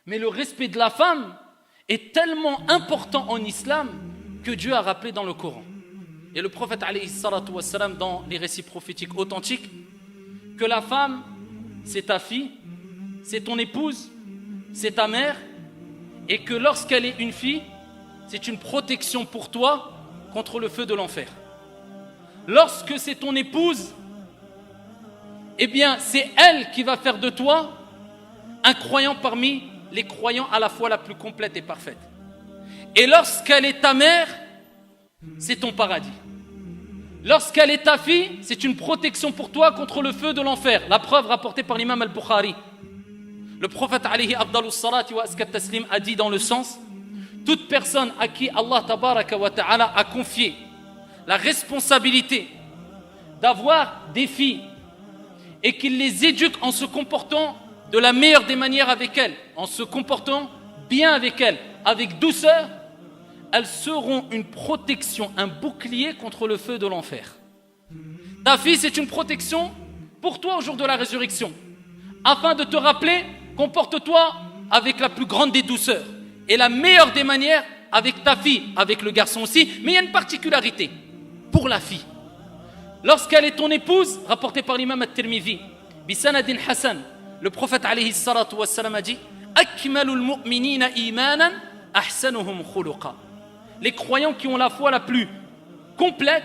Mais le respect de la femme est tellement important en islam que Dieu a rappelé dans le Coran. Et le prophète alayhi salatu wassalam, dans les récits prophétiques authentiques, que la femme, c'est ta fille, c'est ton épouse, c'est ta mère, et que lorsqu'elle est une fille, c'est une protection pour toi contre le feu de l'enfer. Lorsque c'est ton épouse, eh bien c'est elle qui va faire de toi un croyant parmi les croyants à la foi la plus complète et parfaite. Et lorsqu'elle est ta mère, c'est ton paradis. Lorsqu'elle est ta fille, c'est une protection pour toi contre le feu de l'enfer. La preuve rapportée par l'imam al-Bukhari. Le prophète alayhi afdalus salati wa askat taslim a dit dans le sens: toute personne à qui Allah tabaraka wa ta'ala a confié la responsabilité d'avoir des filles et qu'il les éduque en se comportant de la meilleure des manières avec elles, en se comportant bien avec elles, avec douceur, elles seront une protection, un bouclier contre le feu de l'enfer. Ta fille, c'est une protection pour toi au jour de la résurrection, afin de te rappeler: comporte-toi avec la plus grande des douceurs et la meilleure des manières avec ta fille, avec le garçon aussi. Mais il y a une particularité pour la fille. Lorsqu'elle est ton épouse, rapporté par l'imam at-Tirmidhi, bisanadin Hassan, le prophète alayhi salatu wassalam a dit: akmalul mu'minina imanan ahsanuhum khuluqa. Les croyants qui ont la foi la plus complète,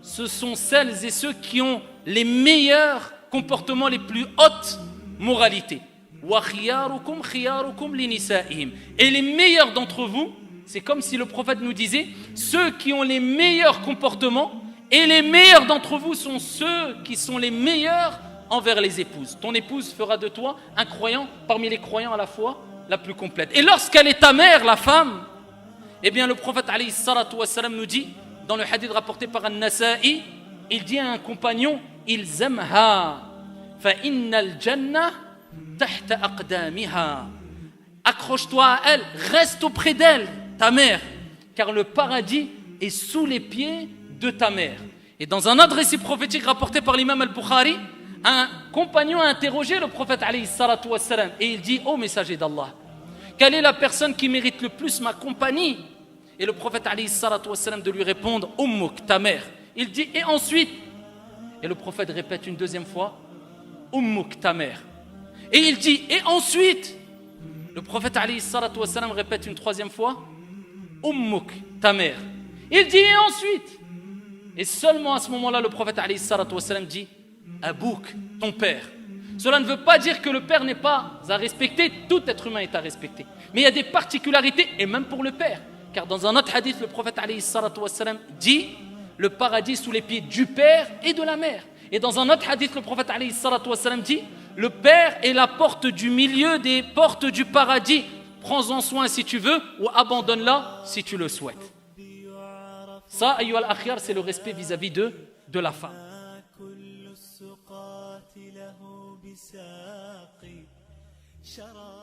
ce sont celles et ceux qui ont les meilleurs comportements, les plus hautes moralités. Et les meilleurs d'entre vous, c'est comme si le prophète nous disait: ceux qui ont les meilleurs comportements, et les meilleurs d'entre vous sont ceux qui sont les meilleurs envers les épouses. Ton épouse fera de toi un croyant parmi les croyants à la foi la plus complète. Et lorsqu'elle est ta mère, la femme, eh bien le prophète alayhi salatu wassalam nous dit, dans le hadith rapporté par An-Nasa'i, il dit à un compagnon: ilzamha fa innal jannah tahta aqdamiha. Accroche-toi à elle, reste auprès d'elle, ta mère, car le paradis est sous les pieds de ta mère. Et dans un autre récit prophétique rapporté par l'imam al-Bukhari, un compagnon a interrogé le prophète alayhi salatu wassalam et il dit: ô messager d'Allah, quelle est la personne qui mérite le plus ma compagnie? Et le prophète alayhi salatu wassalam de lui répondre: ummuk, ta mère. Il dit: et ensuite? Et le prophète répète une deuxième fois: ummuk, ta mère. Et il dit: et ensuite? Le prophète alayhi salatu wassalam répète une troisième fois: ummuk, ta mère. Il dit: et ensuite? Et seulement à ce moment-là, le prophète alayhi salatu wassalam dit: abouk, ton père. Cela ne veut pas dire que le père n'est pas à respecter, tout être humain est à respecter. Mais il y a des particularités, et même pour le père. Car dans un autre hadith, le prophète alayhi salatu wassalam dit: le paradis sous les pieds du père et de la mère. Et dans un autre hadith, le prophète alayhi salatu wassalam dit: le père est la porte du milieu des portes du paradis. Prends-en soin si tu veux, ou abandonne-la si tu le souhaites. Ça, ayyuha al-akhyar, c'est le respect vis-à-vis de la femme. له بساقي شراب